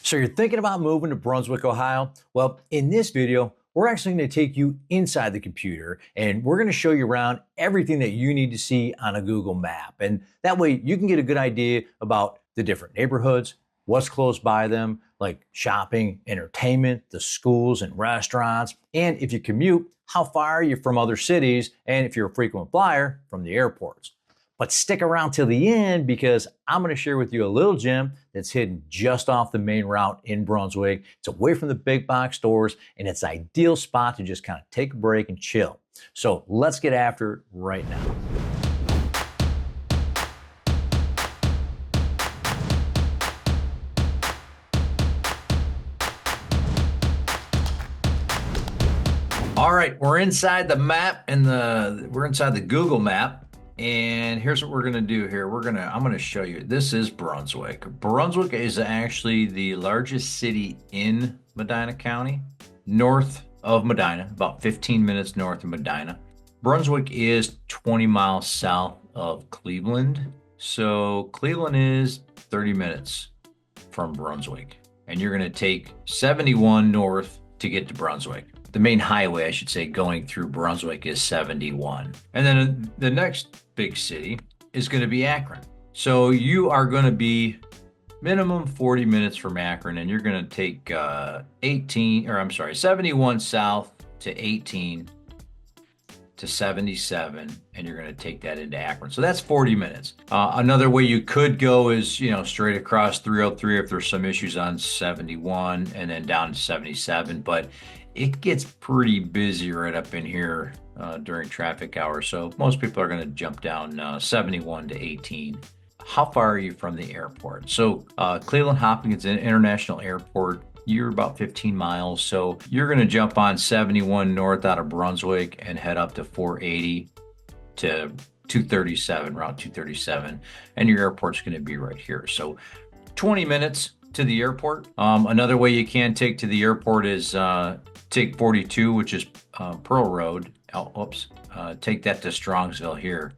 So you're thinking about moving to Brunswick, Ohio? Well, in this video, we're actually going to take you inside the computer and we're going to show you around everything that you need to see on a Google map. And that way you can get a good idea about the different neighborhoods, what's close by them, like shopping, entertainment, the schools and restaurants. And if you commute, how far are you from other cities? And if you're a frequent flyer, from the airports. But stick around till the end because I'm going to share with you a little gem that's hidden just off the main route in Brunswick. It's away from the big box stores and it's an ideal spot to just kind of take a break and chill. So let's get after it right now. All right, we're inside the map and we're inside the Google map. And here's what we're going to do here. I'm going to show you. This is Brunswick. Brunswick is actually the largest city in Medina County, north of Medina, about 15 minutes north of Medina. Brunswick is 20 miles south of Cleveland. So Cleveland is 30 minutes from Brunswick. And you're going to take 71 north to get to Brunswick. The main highway, I should say, going through Brunswick is 71. And then the next big city is going to be Akron. So you are going to be minimum 40 minutes from Akron, and you're going to take 71 south to 18 to 77, and you're going to take that into Akron. So that's 40 minutes. Another way you could go is, straight across 303 if there's some issues on 71 and then down to 77. But it gets pretty busy right up in here during traffic hours. So most people are going to jump down 71 to 18. How far are you from the airport? So Cleveland Hopkins International Airport, you're about 15 miles. So you're going to jump on 71 north out of Brunswick and head up to 480 to 237, Route 237. And your airport's going to be right here. So 20 minutes to the airport. Another way you can take to the airport is take 42, which is Pearl Road. Take that to Strongsville here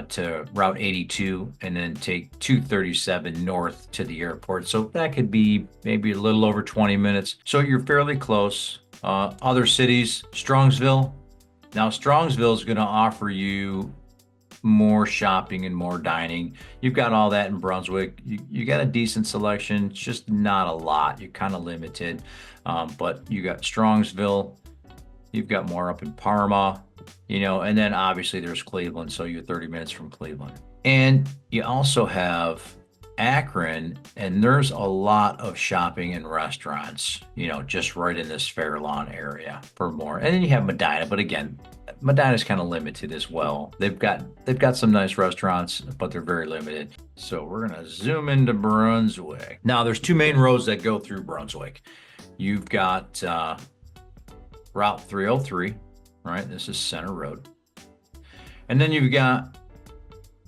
to Route 82, and then take 237 north to the airport. So that could be maybe a little over 20 minutes. So you're fairly close. Other cities, Strongsville. Now Strongsville is going to offer you more shopping and more dining. You've got all that in Brunswick. You got a decent selection. It's just not a lot. You're kind of limited. But you got Strongsville. You've got more up in Parma, and then obviously there's Cleveland. So you're 30 minutes from Cleveland. And you also have Akron, and there's a lot of shopping and restaurants, just right in this Fair Lawn area for more. And then you have Medina, but again, Medina's kind of limited as well. They've got some nice restaurants, but they're very limited. So we're going to zoom into Brunswick. Now there's two main roads that go through Brunswick. You've got Route 303, right? This is Center Road. And then you've got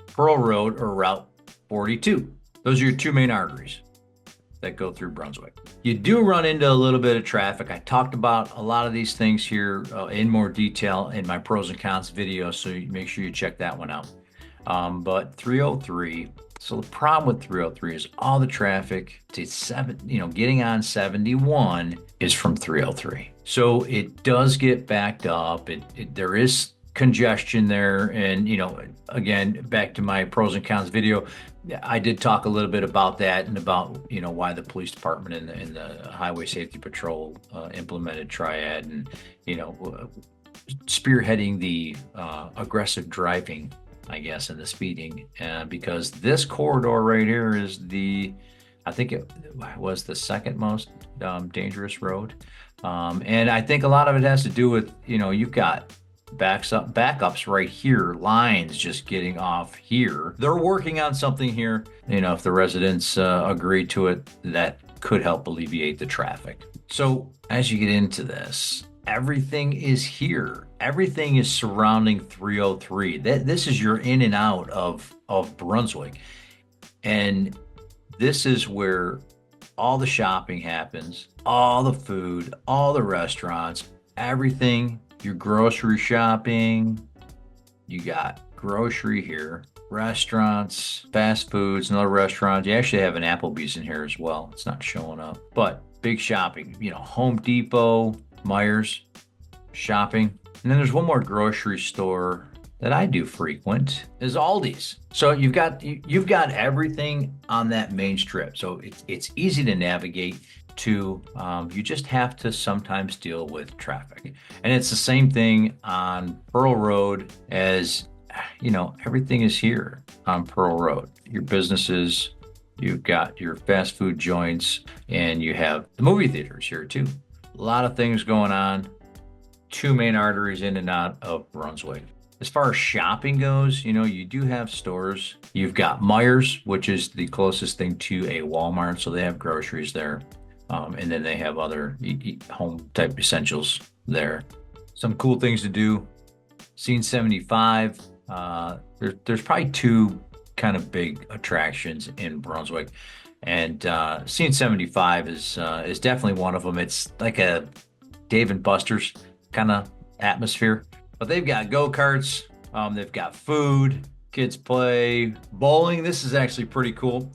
Pearl Road or Route 42. Those are your two main arteries that go through Brunswick. You do run into a little bit of traffic. I talked about a lot of these things here in more detail in my pros and cons video, so make sure you check that one out. But 303, so the problem with 303 is all the traffic to getting on 71 is from 303. So it does get backed up. There is congestion there. And, again, back to my pros and cons video, I did talk a little bit about that and about, why the police department and the Highway Safety Patrol implemented Triad and, spearheading the aggressive driving, I guess, and the speeding. Because this corridor right here is I think it was the second most dangerous road. And I think a lot of it has to do with, you've got backups right here, lines just getting off here. They're working on something here. If the residents agree to it, that could help alleviate the traffic. So as you get into this, everything is here. Everything is surrounding 303. This is your in and out of Brunswick. And this is where all the shopping happens, all the food, all the restaurants, everything. Your grocery shopping, you got grocery here, restaurants, fast foods, another restaurant. You actually have an Applebee's in here as well. It's not showing up, but big shopping, Home Depot, Myers, shopping. And then there's one more grocery store that I do frequent is Aldi's. So you've got everything on that main strip. So it's easy to navigate to. You just have to sometimes deal with traffic. And it's the same thing on Pearl Road as, everything is here on Pearl Road. Your businesses, you've got your fast food joints, and you have the movie theaters here too. A lot of things going on. Two main arteries in and out of Brunswick. As far as shopping goes, you do have stores. You've got Myers, which is the closest thing to a Walmart, so they have groceries there. And then they have other home type essentials there. Some cool things to do. Scene 75. There's probably two kind of big attractions in Brunswick, and Scene 75 is definitely one of them. It's like a Dave and Buster's kind of atmosphere. But they've got go-karts, they've got food, kids play, bowling. This is actually pretty cool.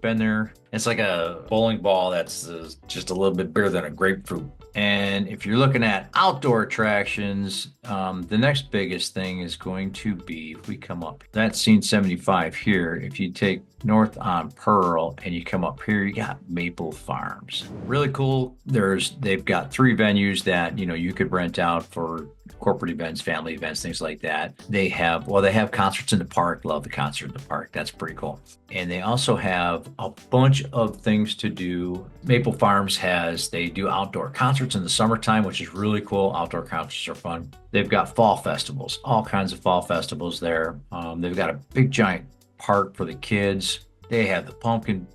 Been there. It's like a bowling ball that's just a little bit bigger than a grapefruit. And if you're looking at outdoor attractions, the next biggest thing is going to be, if we come up, that's Scene 75 here. If you take north on Pearl and you come up here, you got Maple Farms. Really cool. They've got 3 venues that, you could rent out for corporate events, family events, things like that. They have concerts in the park. Love the concert in the park. That's pretty cool. And they also have a bunch of things to do. Maple Farms they do outdoor concerts in the summertime, which is really cool. Outdoor concerts are fun. They've got fall festivals, all kinds of fall festivals there. They've got a big giant park for the kids. They have the pumpkin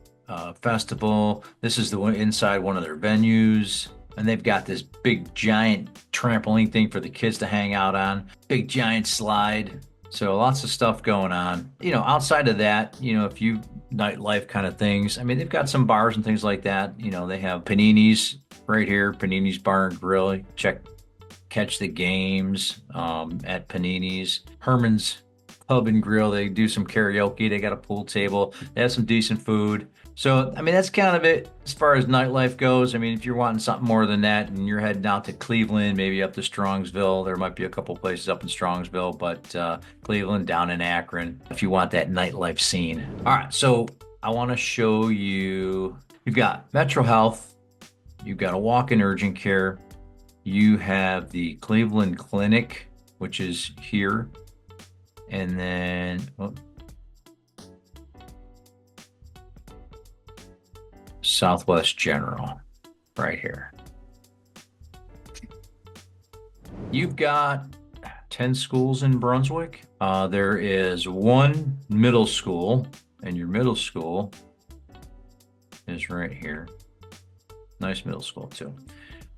festival. This is the one inside one of their venues. And they've got this big giant trampoline thing for the kids to hang out on. Big giant slide. So lots of stuff going on. Outside of that, if you nightlife kind of things. I mean, they've got some bars and things like that. They have Panini's right here, Panini's Bar and Grill. Catch the games at Panini's. Herman's Pub and Grill. They do some karaoke. They got a pool table. They have some decent food. So, I mean, that's kind of it as far as nightlife goes. I mean, if you're wanting something more than that and you're heading out to Cleveland, maybe up to Strongsville, there might be a couple places up in Strongsville, but Cleveland, down in Akron, if you want that nightlife scene. All right, so I want to show you, you've got Metro Health, you've got a walk-in urgent care, you have the Cleveland Clinic, which is here, and then... Southwest General right here. You've got 10 schools in Brunswick. There is one middle school, and your middle school is right here. Nice middle school too.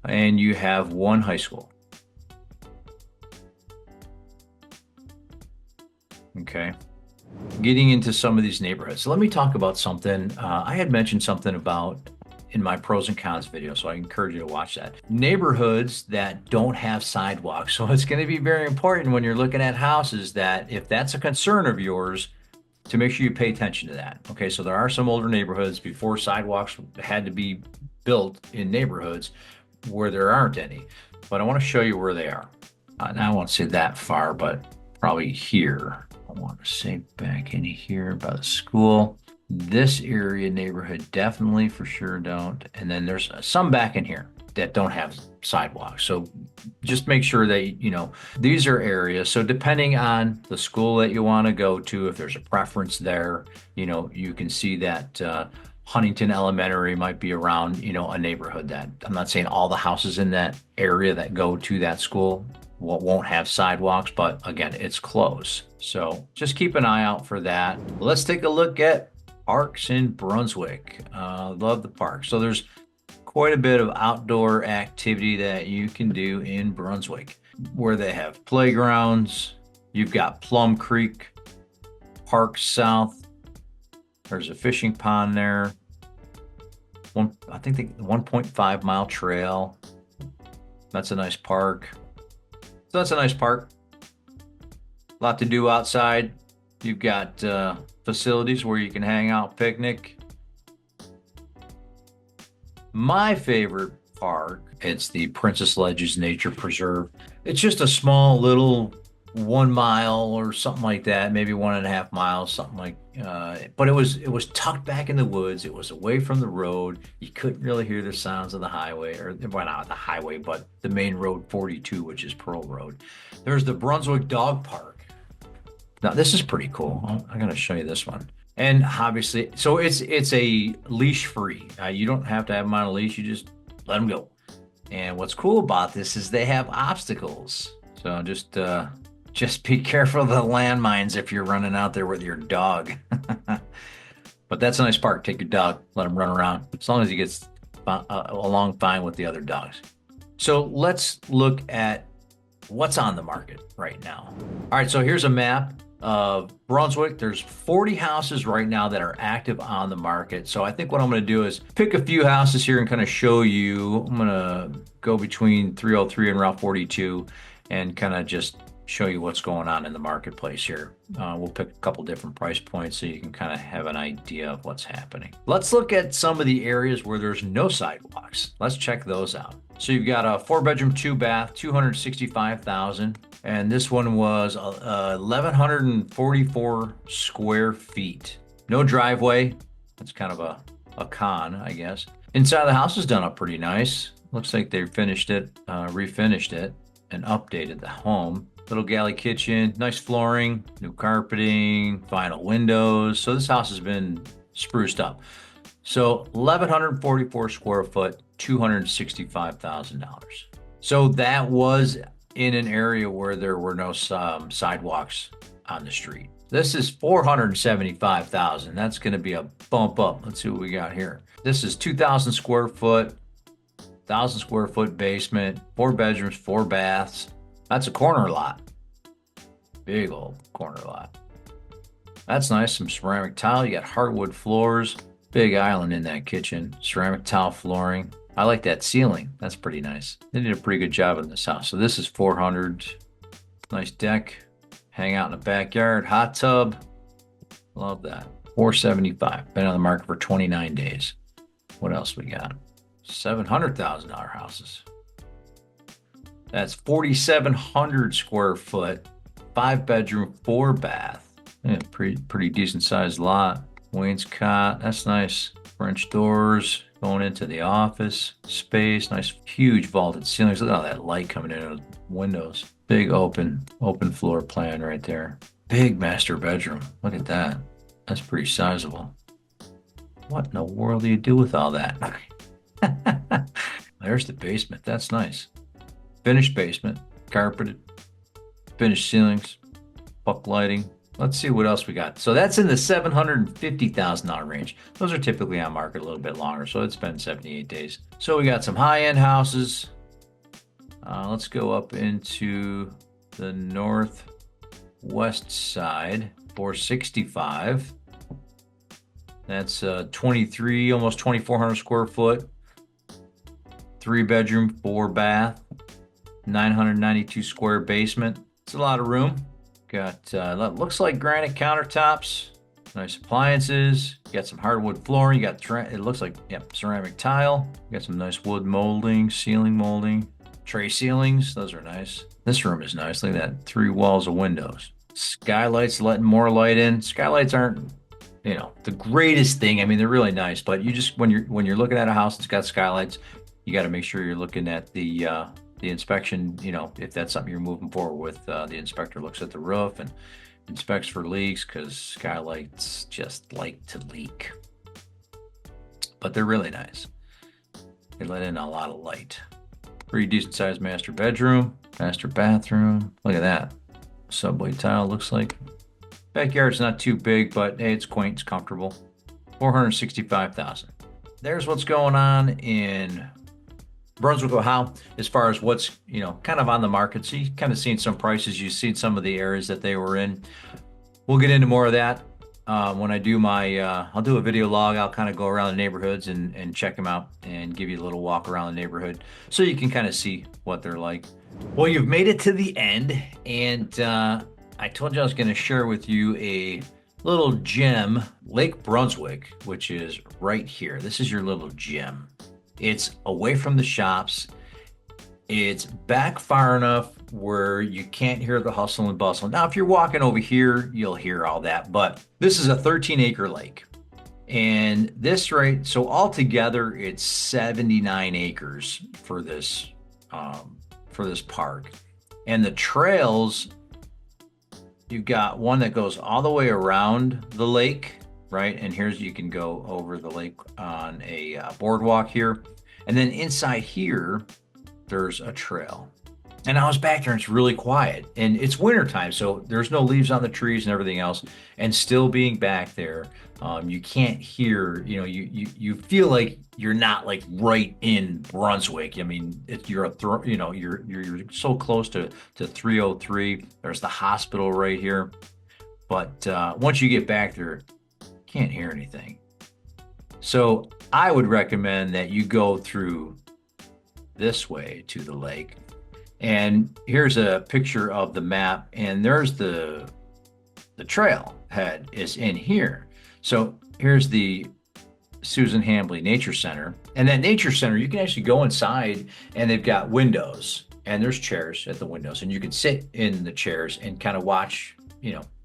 And you have one high school. Okay. Getting into some of these neighborhoods. So let me talk about something. I had mentioned something about in my pros and cons video, so I encourage you to watch that. Neighborhoods that don't have sidewalks. So it's going to be very important when you're looking at houses that if that's a concern of yours, to make sure you pay attention to that. Okay, so there are some older neighborhoods before sidewalks had to be built in neighborhoods where there aren't any. But I want to show you where they are. Now I won't say that far, but probably here. I want to say back in here by the school. This area neighborhood definitely for sure don't. And then there's some back in here that don't have sidewalks. So just make sure that, these are areas. So depending on the school that you want to go to, if there's a preference there, you can see that Huntington Elementary might be around, a neighborhood that I'm not saying all the houses in that area that go to that school won't have sidewalks, but again, it's close. So just keep an eye out for that. Let's take a look at parks in Brunswick. Love the park. So there's quite a bit of outdoor activity that you can do in Brunswick, where they have playgrounds. You've got Plum Creek Park South. There's a fishing pond there. I think the 1.5 mile trail. That's a nice park. So that's a nice park. A lot to do outside. You've got facilities where you can hang out, picnic. My favorite park, it's the Princess Ledges Nature Preserve. It's just a small little 1 mile or something like that, maybe 1.5 miles, something like. But it was tucked back in the woods. It was away from the road. You couldn't really hear the sounds of the highway, or well, not the highway, but the main road 42, which is Pearl Road. There's the Brunswick Dog Park. Now this is pretty cool. I'm going to show you this one. And obviously, so it's a leash free. You don't have to have them on a leash. You just let them go. And what's cool about this is they have obstacles. So just be careful of the landmines if you're running out there with your dog. But that's a nice park. Take your dog, let him run around, as long as he gets along fine with the other dogs. So let's look at what's on the market right now. All right, so here's a map of Brunswick. There's 40 houses right now that are active on the market. So I think what I'm going to do is pick a few houses here and kind of show you. I'm going to go between 303 and Route 42 and kind of just show you what's going on in the marketplace here. We'll pick a couple different price points so you can kind of have an idea of what's happening. Let's look at some of the areas where there's no sidewalks. Let's check those out. So you've got a 4-bedroom, 2-bath, 265,000. And this one was 1,144 square feet. No driveway. That's kind of a con, I guess. Inside of the house is done up pretty nice. Looks like they finished it, refinished it, and updated the home. Little galley kitchen, nice flooring, new carpeting, vinyl windows. So this house has been spruced up. So 1,144 square foot, $265,000. So that was in an area where there were no sidewalks on the street. This is 475,000. That's going to be a bump up. Let's see what we got here. This is 2,000 square foot, 1,000 square foot basement, 4 bedrooms, 4 baths. That's a corner lot. Big old corner lot. That's nice. Some ceramic tile. You got hardwood floors. Big island in that kitchen. Ceramic tile flooring. I like that ceiling. That's pretty nice. They did a pretty good job in this house. So this is 400. Nice deck. Hang out in the backyard. Hot tub. Love that. 475. Been on the market for 29 days. What else we got? $700,000 houses. That's 4,700 square foot, 5-bedroom, 4-bath. Yeah, pretty decent sized lot. Wainscot, that's nice. French doors going into the office space. Nice, huge vaulted ceilings. Look at all that light coming in the windows. Big open floor plan right there. Big master bedroom. Look at that. That's pretty sizable. What in the world do you do with all that? There's the basement. That's nice. Finished basement, carpeted, finished ceilings, buck lighting. Let's see what else we got. So that's in the $750,000 range. Those are typically on market a little bit longer, so it's been 78 days. So we got some high-end houses. Let's go up into the northwest side, 465. That's 23, almost 2,400 square foot, 3-bedroom, 4-bath. 992 square basement. It's a lot of room. Got looks like granite countertops, nice appliances. You got some hardwood flooring. You got it looks like ceramic tile. You got some nice wood molding, ceiling molding, tray ceilings. Those are nice. This room is nice. Look at that, 3 walls of windows. Skylights letting more light in. Skylights aren't the greatest thing. I mean, they're really nice, but you just when you're looking at a house that's got skylights, you got to make sure you're looking at the inspection, if that's something you're moving forward with. The inspector looks at the roof and inspects for leaks, because skylights just like to leak. But they're really nice. They let in a lot of light. Pretty decent sized master bedroom, master bathroom. Look at that. Subway tile looks like. Backyard's not too big, but hey, it's quaint, it's comfortable. 465,000. There's what's going on in Brunswick, Ohio, as far as what's, kind of on the market. So you kind of seen some prices. You've seen some of the areas that they were in. We'll get into more of that when I do I'll do a video log. I'll kind of go around the neighborhoods and check them out and give you a little walk around the neighborhood so you can kind of see what they're like. Well, you've made it to the end, and I told you I was going to share with you a little gem, Lake Brunswick, which is right here. This is your little gem. It's away from the shops. It's back far enough where you can't hear the hustle and bustle. Now, if you're walking over here, you'll hear all that, but this is a 13-acre lake. And this, right, so altogether, it's 79 acres for this park. And the trails, you've got one that goes all the way around the lake, right? And here's, you can go over the lake on a boardwalk here. And then inside here, there's a trail. And I was back there and it's really quiet. And it's wintertime, so there's no leaves on the trees and everything else. And still being back there, you can't hear, you feel like you're not like right in Brunswick. I mean, you're so close to 303. There's the hospital right here. But once you get back there, can't hear anything. So I would recommend that you go through this way to the lake. And here's a picture of the map, and there's the trailhead is in here. So here's the Susan Hambley Nature Center. And that Nature Center, you can actually go inside and they've got windows and there's chairs at the windows, and you can sit in the chairs and kind of watch,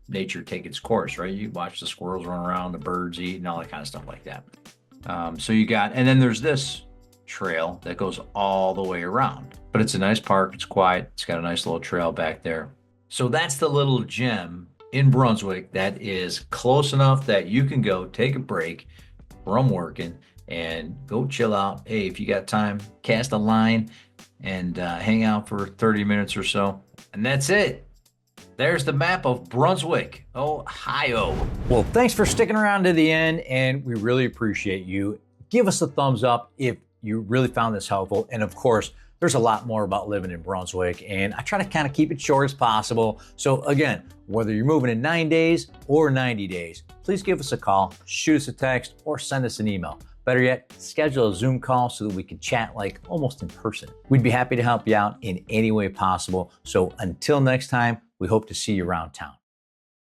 nature take its course, right? You watch the squirrels run around, the birds eat, and all that kind of stuff like that. And then there's this trail that goes all the way around. But it's a nice park, it's quiet, it's got a nice little trail back there. So that's the little gem in Brunswick that is close enough that you can go take a break from working and go chill out. Hey, if you got time, cast a line and hang out for 30 minutes or so. And that's it. There's the map of Brunswick, Ohio. Well, thanks for sticking around to the end, and we really appreciate you. Give us a thumbs up if you really found this helpful. And of course, there's a lot more about living in Brunswick, and I try to kind of keep it short as possible. So again, whether you're moving in 9 days or 90 days, please give us a call, shoot us a text, or send us an email. Better yet, schedule a Zoom call so that we can chat like almost in person. We'd be happy to help you out in any way possible. So until next time, we hope to see you around town.